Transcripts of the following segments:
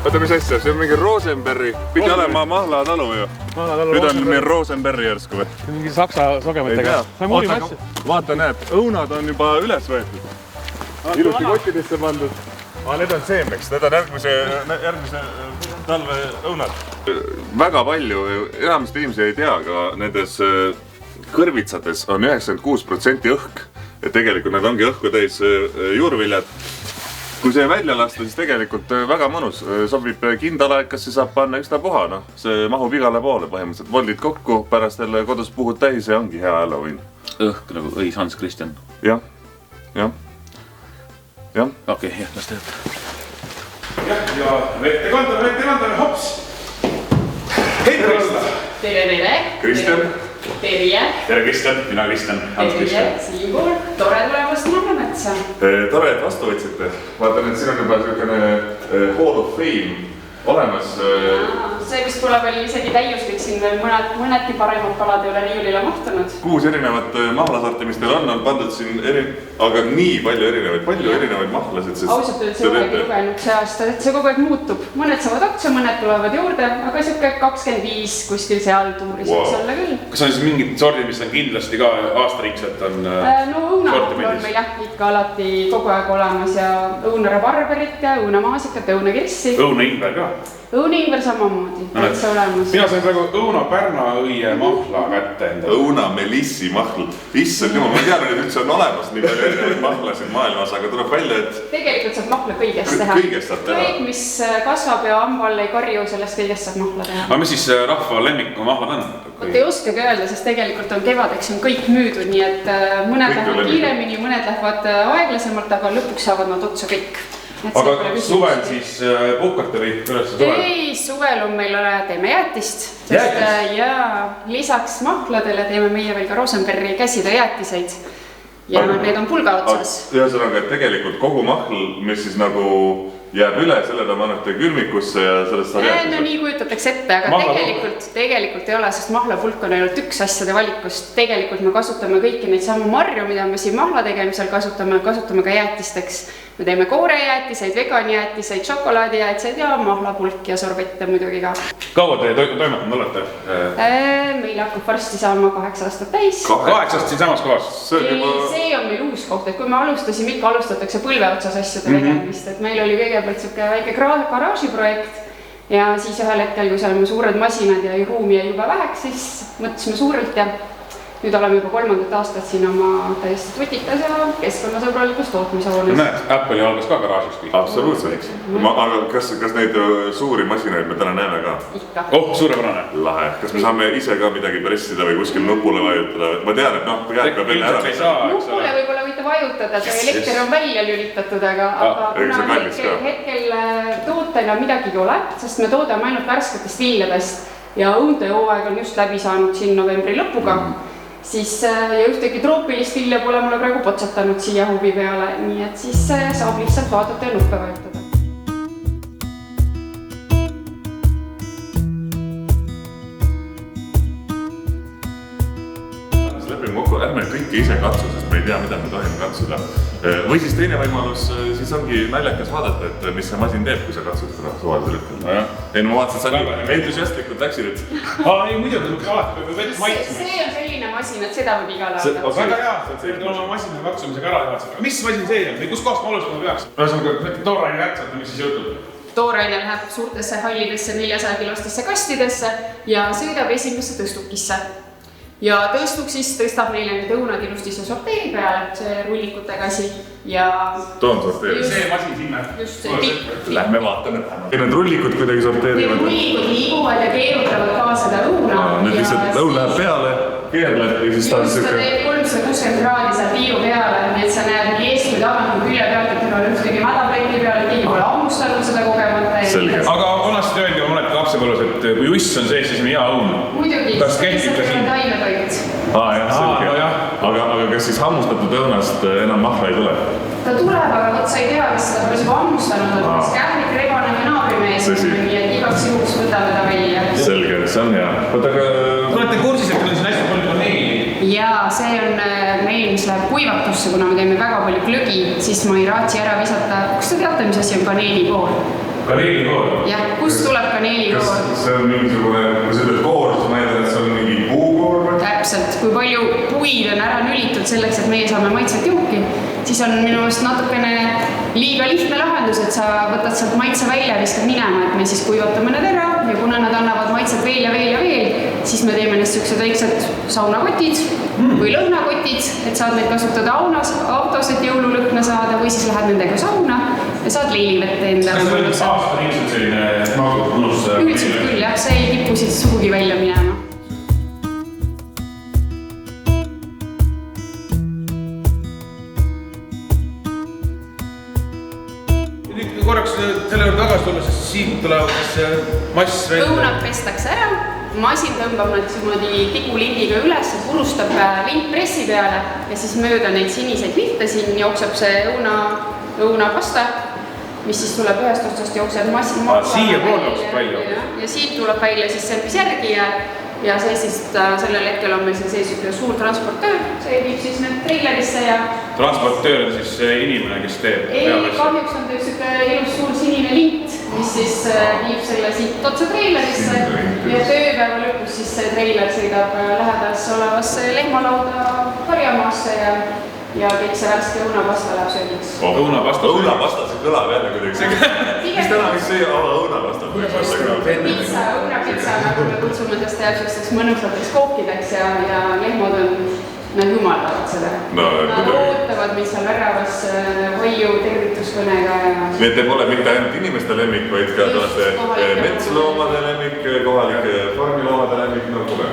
Oota, mis asja? See on mingi Rosenbergi. Pidi olema mahlatalu ju. Nüüd on meil Rosenbergi järsku või? Mingi saksa sogemetega. Vaata, näed, õunad on juba üles võetud. Ilusti kottidesse pandud. Need on seemeks, need on järgmise talve õunad. Väga palju, enamast inimesi ei tea, aga nendes kõrvitsates on 96% õhk. Et tegelikult need ongi õhku täis juurviljad. Kui see välja lasta, siis tegelikult väga mõnus. Sobib kindalaekasse, saab panna ükstapuha. See mahub igale poole põhimõtteliselt. Voldid kokku, pärast jälle kodus puhud täis ja ongi hea Halloween. Õhk nagu õis Hans Christian. Jah. Okei, jah, las teeb. Ja vette kandame, hops! Hei, Krista! Tere! Kristjan! Tere! Tere, Kristjan! Mina Kristjan, Hans Kristjan. Siinkool, tore tulemast Mahlemetsa. Tore, et vastu võtsite. Vaatan, et siin on juba selline Hall of Fame olemas. See vist pole veel isegi täiuslik siin veel mõnedki paremad palad ei ole riiulile mahtunud. 6 erinevat mahlasarti, mis teil on pandud siin aga nii palju erinevaid mahlasid. Ausalt öeldes ei olegi lugenud see aasta, et see kogu aeg muutub. Mõned saavad otsa, mõned tulevad juurde, aga siuke 25 kuskil seal tuuris võiks olla küll. Kas on siis mingid sordid, mis on kindlasti ka aastarikselt on? No õunamahl on meil jah ikka alati kogu aeg olemas ja õunarabarberit ja õunamaasikat, õunakirssi. Õunaingver ka? Õunaingver samamoodi, täitsa olemas. Mina sain praegu õuna-pärnaõie mahla kätte enda. Õuna-melissi mahl. Issand jumal, ma tean, et üldse on olemas nii palju erinevaid mahlasid maailmas, aga tuleb välja, et... Tegelikult saab mahla kõigest teha. Kõigest saab teha. Kõik, mis kasvab ja hambal ei karju, sellest kõigest saab mahla teha. Aga mis siis rahva lemmik mahlad on? Vot ei oskagi öelda, sest tegelikult on kevadeks on kõik müüdud, nii et mõned lähevad kiiremini, mõned lähevad aeglasemalt, aga lõpuks saavad nad otsa kõik. Aga suvel siis puhkate või üles suvel? Ei, suvel on meil teeme jäätist. Ja lisaks mahladele teeme meie veel ka Rosenbergi käsitööjäätiseid. Ja need on pulga otsas. Ühesõnaga, et tegelikult kogu mahl, mis siis nagu jääb üle, selle ta mannete külmikusse ja sellest saab jäätise. No nii kujutatakse ette, aga tegelikult ei ole, sest mahlapulk on ainult üks asjade valikust. Tegelikult me kasutame kõiki neid samu marju, mida me siin mahla tegemisel kasutame ka jäätisteks. Me teeme koorejäätiseid, veganjäätiseid, šokolaadijäätiseid ja mahlapulk ja sorbette muidugi ka. Kaua te toimetanud olete? Meil hakkab varsti saama 8 aastat täis. 8 aastat siin samas kohas? See on meil uus koht, et kui me alustasime, ikka alustatakse põlve otsas asjade tegemist. Et meil oli kõigepealt siuke väike garaažiprojekt ja siis ühel hetkel, kui seal suured masinad ja ruumi jäi juba väheks, siis mõtlesime suurelt ja nüüd oleme juba 3. aastat siin oma täiesti tutikas ja keskkonnasõbralikus tootmishoones. Näed, Apple'i algas ka garaažis kõik. Absoluutselt. Aga kas neid suuri masinaid me täna näeme ka? Ikka. Suurepärane. Lahe. Kas me saame ise ka midagi pressida või kuskil nupule vajutada? Ma tean, et jääb ka veel ära. Nupule võib-olla võite vajutada, et elekter on välja lülitatud, aga kuna hetkel tootena midagi ei ole, sest me toodame ainult värsketest viljadest ja õunte hooaeg on just läbi saanud siin novembri lõpuga. Siis ja ühtegi troopilist vilja pole mulle praegu potsetanud siia huvi peale, nii et siis saab lihtsalt vaadata ja nuppe vajutada. Lepime kokku, ärme kõike ise katsu, sest me ei tea, mida me tohime katsuda. Või siis teine võimalus, siis ongi naljakas vaadata, et mis see masin teeb, kui sa katsud seda suvalisel hetkel. Ei, no ma vaatasin, et sa nii entusiastlikult läksid, et... Ei, muidugi, alati võib vett maitsma. See on selline masin, et seda võib igale aasta. Väga hea, see on oma masina katsumisega ära teha. Mis masin see on? Kus kohast ma alustama peaks? Ühesõnaga, tooraine kätsad, mis siis juhtub? Tooraine läheb suurtesse hallidesse 400-kilostesse kastidesse ja sõidab esimesse tõstukisse. Ja tõstuk siis tõstab meile need õunad ilusti see sorteeri peale, see rullikute käsi ja... Toon sorteeri. See masin sinna. Just see pikk. Lähme vaatame. Need rullikud kuidagi sorteerivad. Need rullikud liiguvad ja keerutavad ka seda õuna. Need lihtsalt õun läheb peale, keerled ja siis ta on just, ta teeb 360 kraadi seal tiiru peale, nii et sa näed nii eest või tagant kui külje pealt, et teil on ühtegi mädapleti peale, keegi pole ammustanud seda kogemata. Aga vanasti öeldi, ma mõned lapsepõlus, et kui uss on sees, siis on hea õun. Muidugi, see aga kas siis hammustatud õunast enam mahla ei tule? Ta tuleb, aga võt sa ei tea, kes seda pole juba hammustanud, kas kählik, rebane või naabrimees, nii et igaks juhuks võtame ta välja. Selge, see on hea. Olete kursis, et on siin hästi palju paneeli? Jaa, see on meil, mis läheb kuivatusse, kuna me teeme väga palju glögi, siis ma ei raatsi ära visata. Kas te teate, mis asi on paneelikoor? Kaneelikoor. jah, kust tuleb kaneelikoor? Kas see on mingisugune, kui sa ütled koor, siis ma eeldan, et see on mingi puukoor või? Täpselt, kui palju puid on ära nülitud selleks, et meie saame maitset jooki, siis on minu meelest natukene liiga lihtne lahendus, et sa võtad sealt maitse välja ja viskad minema, et me siis kuivatame need ära ja kuna nad annavad maitset veel ja veel ja veel, siis me teeme neist sellised väiksed saunakotid või lõhnakotid, et saad neid kasutada autos, et jõululõhna saada või siis lähed nendega sauna ja saad leilivette enda. Kas see on aasta ilmselt selline mõnus? Üldiselt küll jah, see ei tipu siis sugugi välja minema. Korraks selle juurde tagasi tulla, sest siit tuleb mass välja. Õunad pestakse ära, masin tõmbab nad niimoodi tigulindiga üles, purustab lintpressi peale ja siis mööda neid siniseid linte siin jookseb see õunapasta, mis siis tuleb ühest otsast jookseb siia poole jookseb välja. Ja siit tuleb välja siis see, mis järgi jääb ja see siis sellel hetkel on meil siin sees suur transportöör, see viib siis need treilerisse ja... Transportöör on siis inimene, kes teeb? Ei, kahjuks on ta üks ilus suur sinine lint, mis siis viib selle siit otsa treilerisse ja tööpäeva lõpus siis see treiler sõidab lähedas olevasse lehmalauda karjamaasse ja kõik see värske õunapasta läheb söögiks. Õunapasta, see kõlab jälle kuidagi. Mis täna võiks süüa õunapasta? Õunapitsa, nagu me kutsume tõesti täpsusteks mõnusateks kookideks ja lehmad on, nad jumaldavad seda. Nad ootavad, mis seal väravas hoiu tervituskõnega. Need te pole mitte ainult inimeste lemmik, vaid ka metsloomade lemmik, kohalike farmiloomade lemmik, no kuule.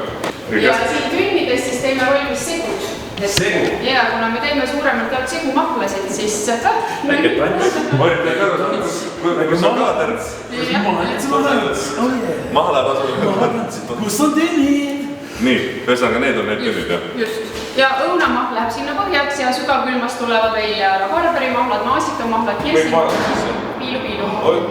Ja siin künnides siis teeme valmis segud. Segu? Ja kuna me teeme suuremalt jaolt segumahlasid, siis... Väike tants. Olite ka kus on kaaderts? Mahlatasu. Kus on tennid? Nii, ühesõnaga need on need tennid, jah? Just. Ja õunamahl läheb sinna põhjaks ja sügavkülmast tulevad välja barberimahlad, maasikamahlad, kirsimahlad, piilu.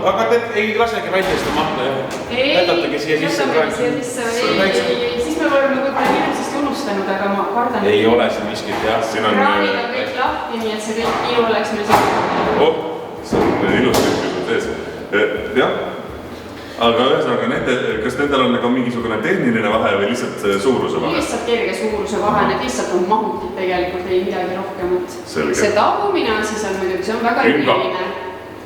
Aga te ei lasegi välja seda mahla, jah? Jätatagi siia sisse praegu. Siis me oleme võib-olla hirmsasti unustanud, aga ma kardan... Ei ole siin miskit, jah. Kraanid on kõik lahti, nii et see kõik piilu oleks meil siin. See on ilus tüüpiselt ees. Jah. Aga ühesõnaga, kas nendel on ka mingisugune tehniline vahe või lihtsalt suuruse vahe? Lihtsalt kerge suuruse vahe, need lihtsalt on mahutid tegelikult, ei midagi rohkemat. See tagumine siis on muidugi, see on väga eriline.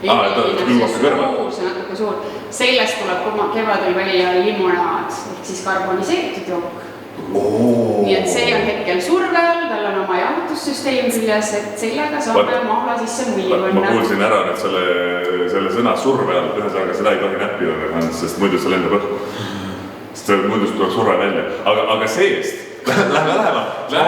See natuke suur. Sellest tuleb kevadel välja limonaad, ehk siis karboniseeritud jook. Nii et see on hetkel surve all, tal on oma jahutussüsteem küljes, et sellega saame mahla sisse mulli panna. Ma kuulsin ära nüüd selle sõna surve all, ühesõnaga seda ei tohi näppi olla, sest muidu see lendab õhku. Sest muidu tuleb surve välja. Aga seest, lähme lähema. Ma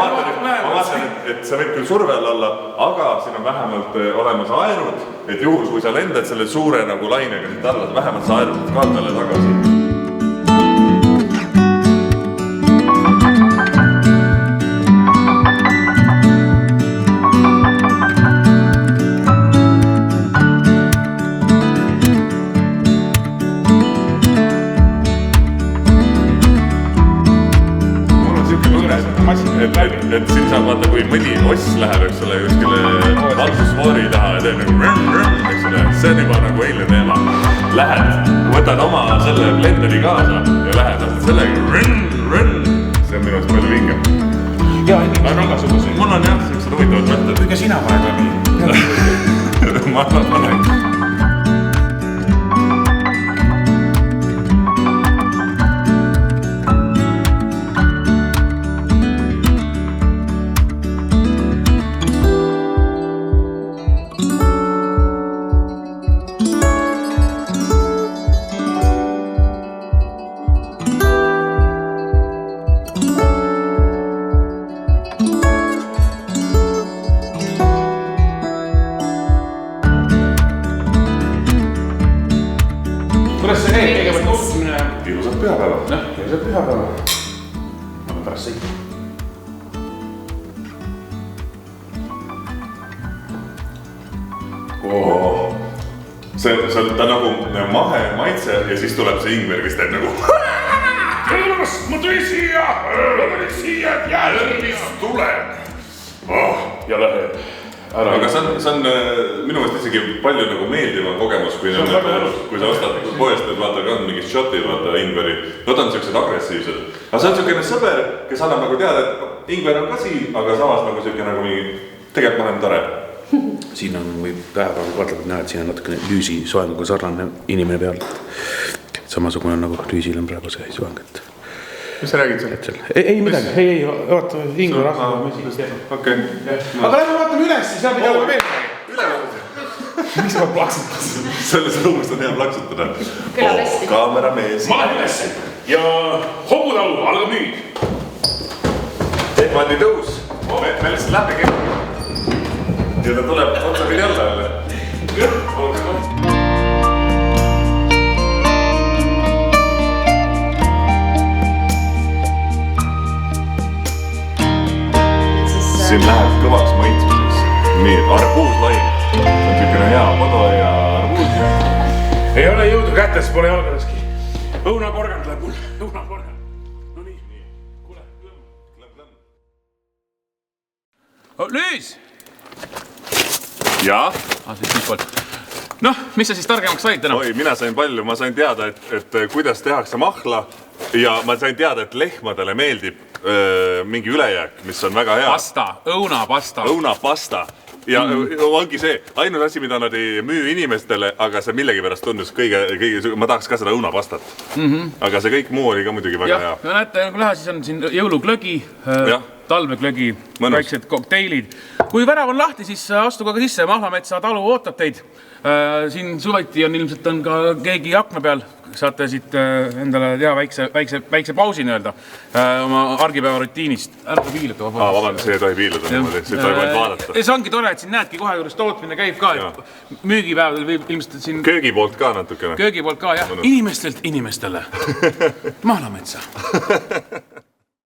vaatan, et sa võid küll surve all olla, aga siin on vähemalt olemas aerud, et juhul, kui sa lendad selle suure nagu lainega siit alla, vähemalt sa aerud ka talle tagasi. Et siin saab vaata, kui mõni oss läheb, eks ole, kuskile valsusfoori taha ja teeb nagu rõmm, eks ole, see on juba nagu eilne teema. Lähed, võtad oma selle blenderi kaasa ja lähed sellega rõmm, see on minu eest palju vingem. Ja, on igasugused. Mul on jah, sellised huvitavad mõtted. Kõige sina paned läbi. Ma panen. Kuidas see need kõigepealt kohtumine? Ilusat pühapäeva. Jah, ilusat pühapäeva. Ma olen pärast sõita. Ta nagu mahe maitse ja siis tuleb see ingver, kes teeb nagu tervist, ma tõin siia! Ma tõin siia, et jäädel, mis tuleb! Ja läheb aga see on minu meelest isegi palju nagu meeldivam kogemus, kui sa ostad poest, et vaata ka on mingid shotid, vaata Ingveri. Nad on siuksed agressiivsed. Aga see on siukene sõber, kes annab nagu teada, et Ingver on ka siin, aga samas nagu siuke nagu mingi tegelikult ma olen tore. Siin on või päevaga vaatavad näha, et siin on natukene lüüsi soenguga sarnane inimene peal. Samasugune on nagu lüüsil on praegu see soeng. Mis sa räägid seal? Ei midagi, ei, vaata, Ingver rahvas. Okei. Aga lähme vaatame üles, siis saab mida veel. Miks sa plaksutad? Selles õugust on hea plaksutada. Kõlab hästi. Kaameramees. Ma lähen üles ja hobutalu algab nüüd. Tehmandi tõus. Me lihtsalt lähme keegi. Ja ta tuleb otsapidi alla jälle. Siin läheb kõvaks maitsmiseks. Nii, arbuuslaim. See on siukene hea kodu ja arbuus. Ei ole jõudu kätes, pole jalgadaski. Õunaporgand läheb mul. Õunaporgand. No nii. Kuule, klõmm. Lüüs! Jaa? Noh, mis sa siis targemaks said täna? Oi, mina sain palju. Ma sain teada, et kuidas tehakse mahla ja ma sain teada, et lehmadele meeldib mingi ülejääk, mis on väga hea. Pasta, õunapasta. Õunapasta. Ja ongi see ainus asi, mida nad ei müü inimestele, aga see millegi pärast tundus kõige, ma tahaks ka seda õunapastat. Aga see kõik muu oli ka muidugi väga hea. Ja näete, nagu näha, siis on siin jõuluglögi, talveglögi, väiksed kokteilid. Kui värav on lahti, siis astuge ka sisse, Mahlametsa talu ootab teid. Siin suveti on ilmselt on ka keegi akna peal, saate siit endale teha väikse pausi nii-öelda oma argipäeva rutiinist. Ärge viilata vabandust. Vabandust, see ei tohi viilata niimoodi, see tohi vaid vaadata. See ongi tore, et siin näedki kohe juures tootmine käib ka, müügipäevadel võib ilmselt siin... Köögi poolt ka natukene. Köögi poolt ka, jah. Inimestelt inimestele. Mahlametsa.